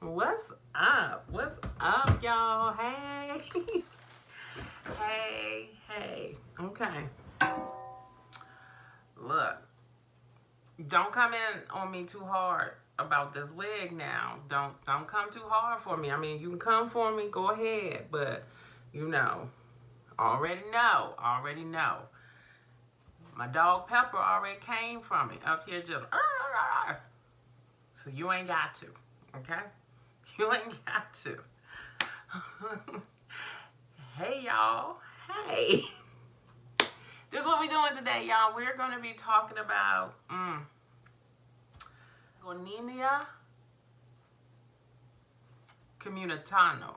What's up? What's up, y'all? Hey. Hey. Okay. Look, don't come in on me too hard about this wig now. Don't come too hard for me. I mean, you can come for me, go ahead, but already know. My dog Pepper already came from me up here just so you ain't got to, okay? You ain't got to. Hey, y'all. Hey. This is what we're doing today, y'all. We're going to be talking about Aglaonema communitantum.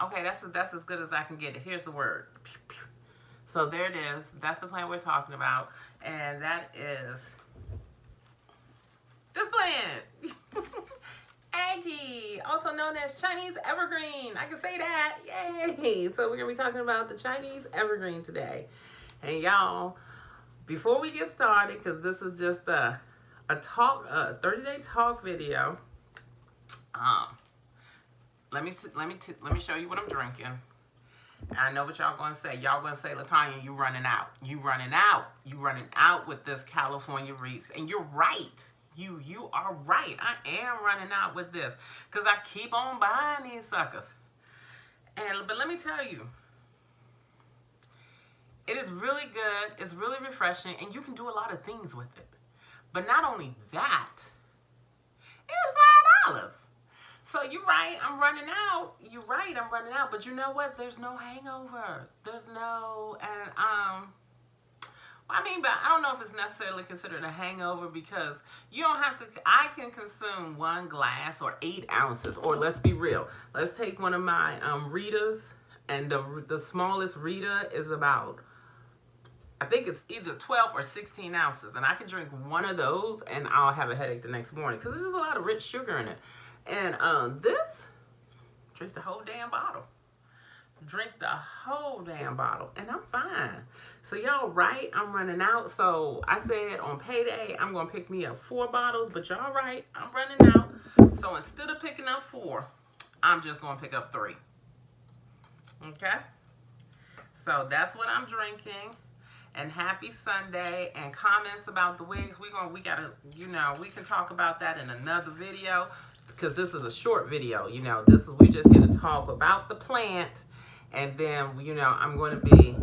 Okay, that's as good as I can get it. Here's the word. So there it is. That's the plant we're talking about. And that is this plant. Aggie, also known as Chinese evergreen. I can say that. Yay. So we're going to be talking about the Chinese evergreen today. And y'all, before we get started, because this is just a 30-day talk video, let me show you what I'm drinking. And I know what y'all gonna say. Y'all gonna say, Latanya, you running out. You running out with this California Reese. And you're right. You are right. I am running out with this because I keep on buying these suckers. But let me tell you, it is really good. It's really refreshing, and you can do a lot of things with it. But not only that, it's $5. So you're right, I'm running out. You're right, I'm running out. But you know what? There's no hangover. There's no, and but I don't know if it's necessarily considered a hangover because you don't have to. I can consume 1 glass or 8 ounces, or let's be real. Let's take one of my Ritas, and the smallest Rita is about, I think it's either 12 or 16 ounces, and I can drink one of those, and I'll have a headache the next morning because there's just a lot of rich sugar in it. And this, drink the whole damn bottle. Drink the whole damn bottle, and I'm fine. So y'all right, I'm running out. So I said on payday, I'm going to pick me up 4 bottles, but y'all right, I'm running out. So instead of picking up 4, I'm just going to pick up 3. Okay? So that's what I'm drinking. And happy Sunday. And comments about the wigs, we gotta, we can talk about that in another video because this is a short video. We just here to talk about the plant. And then, I'm going to be,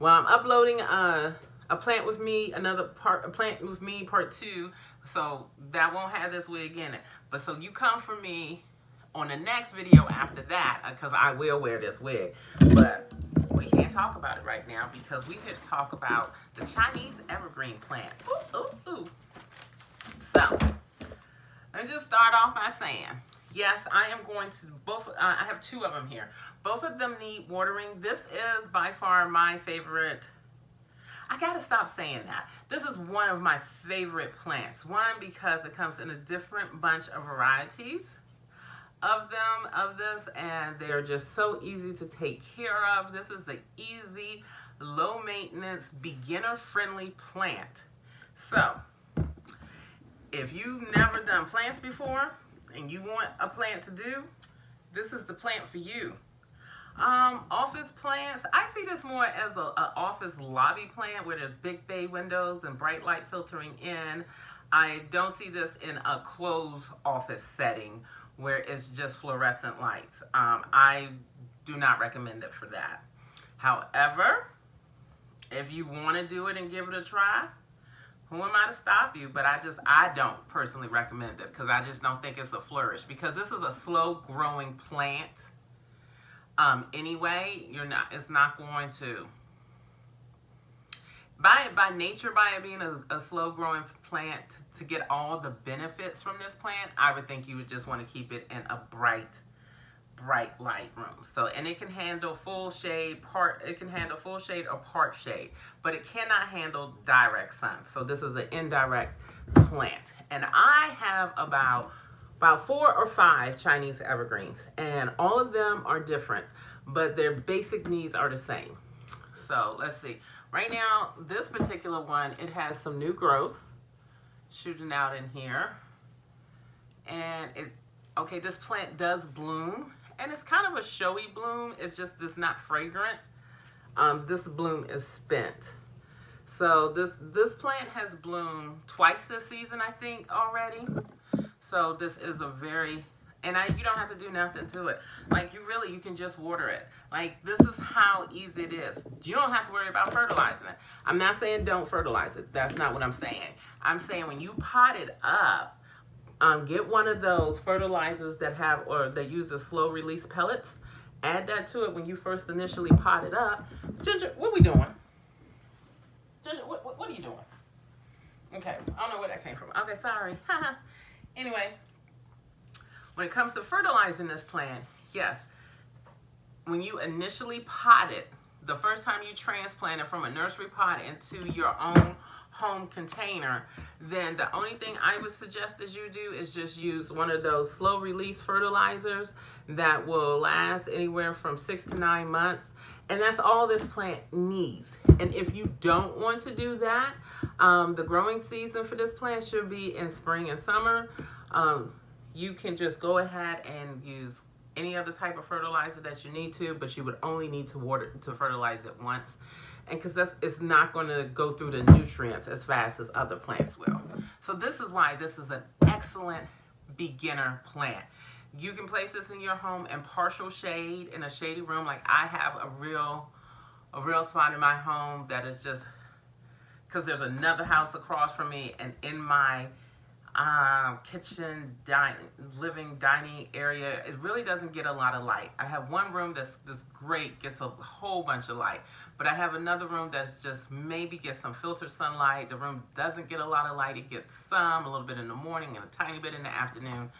I'm uploading a plant with me, a plant with me part 2. So that won't have this wig in it. But so you come for me on the next video after that, because I will wear this wig. But we can't talk about it right now because we're here to talk about the Chinese evergreen plant. Ooh. So, let me just start off by saying, yes, I am going to I have 2 of them here. Both of them need watering. This is by far my favorite. I gotta stop saying that. This is one of my favorite plants. One, because it comes in a different bunch of varieties of this, and they're just so easy to take care of. This is an easy, low maintenance, beginner friendly plant. So, if you've never done plants before, and you want a plant to do, this is the plant for you. Office plants, I see this more as an office lobby plant where there's big bay windows and bright light filtering in. I don't see this in a closed office setting where it's just fluorescent lights. I do not recommend it for that. However, if you want to do it and give it a try, who am I to stop you? But I don't personally recommend it because I just don't think it's a flourish, because this is a slow growing plant. Anyway, it's not going to, by nature, by it being a slow growing plant, to get all the benefits from this plant, I would think you would just want to keep it in a bright light room. So, and it can handle full shade, part or part shade, but it cannot handle direct sun. So this is an indirect plant. And I have about 4 or 5 Chinese evergreens, and all of them are different, but their basic needs are the same. So let's see. Right now, this particular one, it has some new growth. shooting out in here. And okay, this plant does bloom, and it's kind of a showy bloom. It's just not fragrant. This bloom is spent. So this plant has bloomed twice this season, I think, already. So this is a very, and you don't have to do nothing to it. Like, you can just water it. Like, this is how easy it is. You don't have to worry about fertilizing it. I'm not saying don't fertilize it. That's not what I'm saying. I'm saying when you pot it up, get one of those fertilizers that use the slow release pellets. Add that to it when you first initially pot it up. Ginger, what are we doing? Ginger, what are you doing? Okay, I don't know where that came from. Okay, sorry. Anyway, when it comes to fertilizing this plant, yes, when you initially pot it, the first time you transplant it from a nursery pot into your own home container, then the only thing I would suggest that you do is just use one of those slow release fertilizers that will last anywhere from 6 to 9 months. And that's all this plant needs. And if you don't want to do that, the growing season for this plant should be in spring and summer. You can just go ahead and use any other type of fertilizer that you need to, but you would only need to fertilize it once. And because it's not going to go through the nutrients as fast as other plants will. So this is why this is an excellent beginner plant. You can place this in your home in partial shade, in a shady room. Like, I have a real spot in my home that is just, because there's another house across from me, and in my kitchen, living, dining area, it really doesn't get a lot of light. I have one room that's just great, gets a whole bunch of light, but I have another room that's just maybe gets some filtered sunlight. The room doesn't get a lot of light. It gets some, a little bit in the morning and a tiny bit in the afternoon.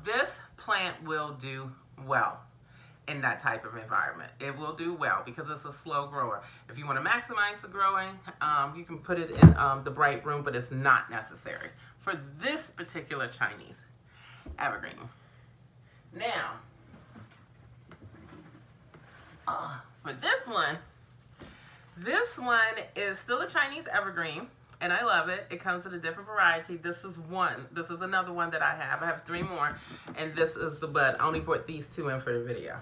This plant will do well in that type of environment. It will do well because it's a slow grower. If you want to maximize the growing, you can put it in the bright room, but it's not necessary for this particular Chinese evergreen. Now, for this one is still a Chinese evergreen, and I love it. It comes in a different variety. This is one. This is another one that I have. I have 3 more, and this is the bud. I only brought these 2 in for the video.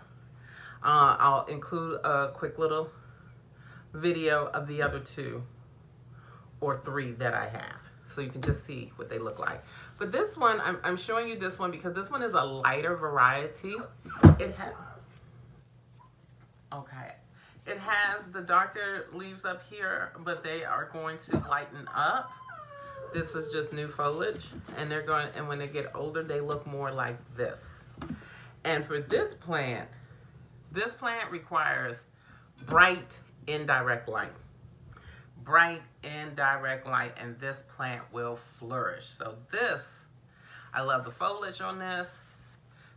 I'll include a quick little video of the other 2 or 3 that I have, so you can just see what they look like. But this one, I'm showing you this one because this one is a lighter variety. It has the darker leaves up here, but they are going to lighten up. This is just new foliage, and when they get older, they look more like this. And for this plant requires bright, indirect light. Bright, indirect light, and this plant will flourish. So I love the foliage on this.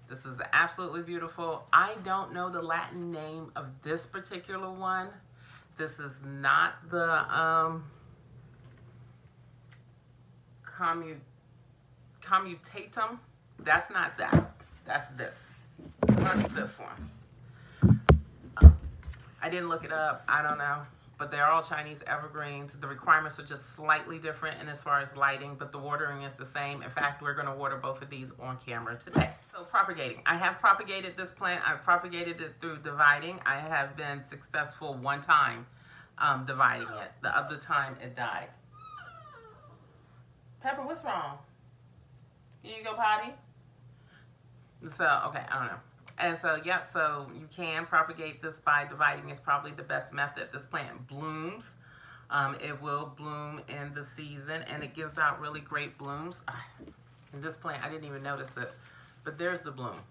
This is absolutely beautiful. I don't know the Latin name of this particular one. This is not the commutatum. That's not that. That's this. What's this one? I didn't look it up. I don't know. But they're all Chinese evergreens. The requirements are just slightly different in as far as lighting, but the watering is the same. In fact, we're going to water both of these on camera today. So propagating. I have propagated this plant. I've propagated it through dividing. I have been successful one time dividing it. The other time it died. Pepper, what's wrong? You need to go potty? So, okay, I don't know. And so, yep, so you can propagate this by dividing. Is probably the best method. This plant blooms. It will bloom in the season, and it gives out really great blooms. And this plant, I didn't even notice it, but there's the bloom.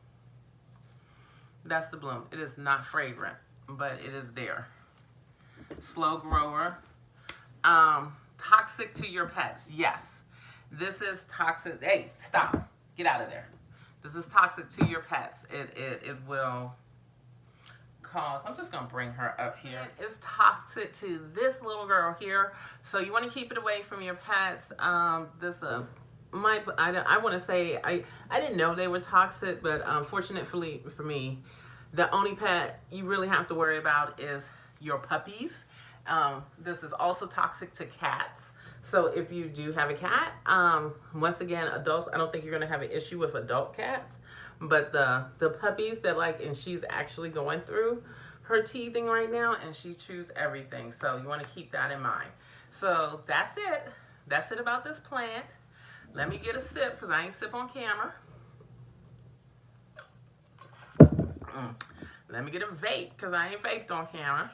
That's the bloom. It is not fragrant, but it is there. Slow grower. Toxic to your pets, yes. This is toxic. Hey, stop. Get out of there. This is toxic to your pets. It will cause, I'm just going to bring her up here. It's toxic to this little girl here. So you want to keep it away from your pets. I want to say, I didn't know they were toxic, but fortunately for me, the only pet you really have to worry about is your puppies. This is also toxic to cats. So if you do have a cat, once again, adults, I don't think you're gonna have an issue with adult cats, but the puppies that like, and she's actually going through her teething right now, and she chews everything. So you want to keep that in mind. So that's it. That's it about this plant. Let me get a sip because I ain't sip on camera. Let me get a vape because I ain't vaped on camera.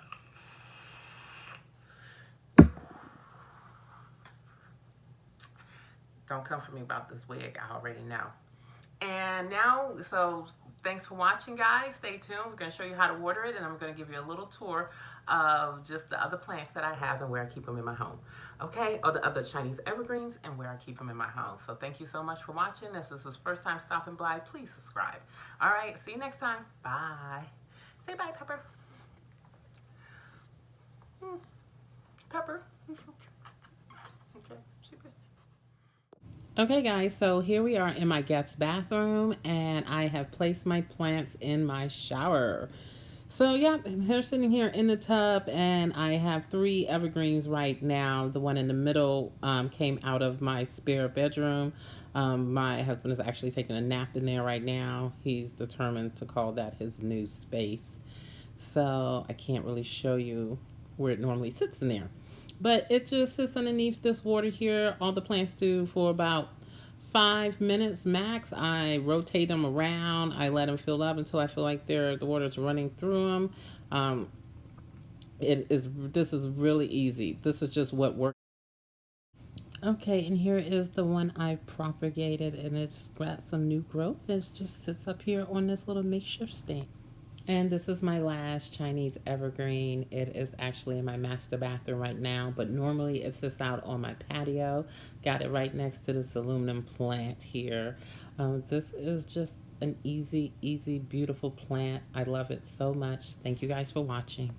Don't come for me about this wig. I already know. And now, so thanks for watching, guys. Stay tuned. We're going to show you how to water it, and I'm going to give you a little tour of just the other plants that I have and where I keep them in my home. Okay? Or the other Chinese evergreens and where I keep them in my home. So thank you so much for watching. If this is first time stopping by, please subscribe. All right. See you next time. Bye. Say bye, Pepper. Pepper. Okay. Okay guys, so here we are in my guest bathroom and I have placed my plants in my shower. So yeah, they're sitting here in the tub and I have 3 evergreens right now. The one in the middle came out of my spare bedroom. My husband is actually taking a nap in there right now. He's determined to call that his new space. So I can't really show you where it normally sits in there. But it just sits underneath this water here. All the plants do for about 5 minutes max. I rotate them around. I let them fill up until I feel like the water's running through them. This is really easy. This is just what works. Okay, and here is the one I propagated, and it's got some new growth. It just sits up here on this little makeshift stand. And this is my last Chinese evergreen. It is actually in my master bathroom right now, but normally it sits out on my patio. Got it right next to this aluminum plant here. This is just an easy, beautiful plant. I love it so much. Thank you guys for watching.